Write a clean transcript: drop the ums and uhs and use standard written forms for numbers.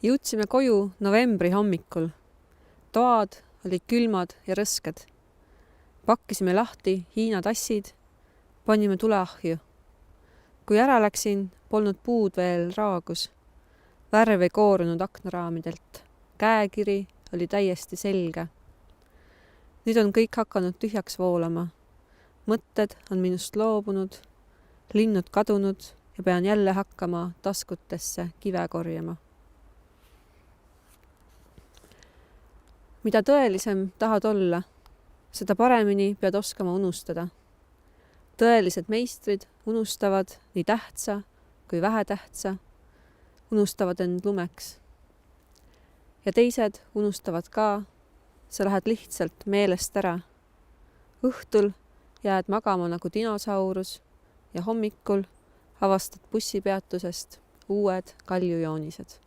Jõudsime koju novembri hommikul. Toad olid külmad ja rõsked. Pakkisime lahti Hiina tassid, panime tuleahju. Kui ära läksin, polnud puud veel raagus. Värv ei koorunud aknaraamidelt. Käekiri oli täiesti selge. Nüüd on kõik hakanud tühjaks voolama. Mõtted on minust loobunud, linnud kadunud ja pean jälle hakkama taskutesse kive korjama. Mida tõelisem tahad olla, seda paremini pead oskama unustada. Tõelised meistrid unustavad nii tähtsa kui vähetähtsa, unustavad end lumeks. Ja teised unustavad ka, sa lähed lihtsalt meelest ära. Õhtul jääd magama nagu dinosaurus ja hommikul avastad bussipeatusest uued kaljujoonised.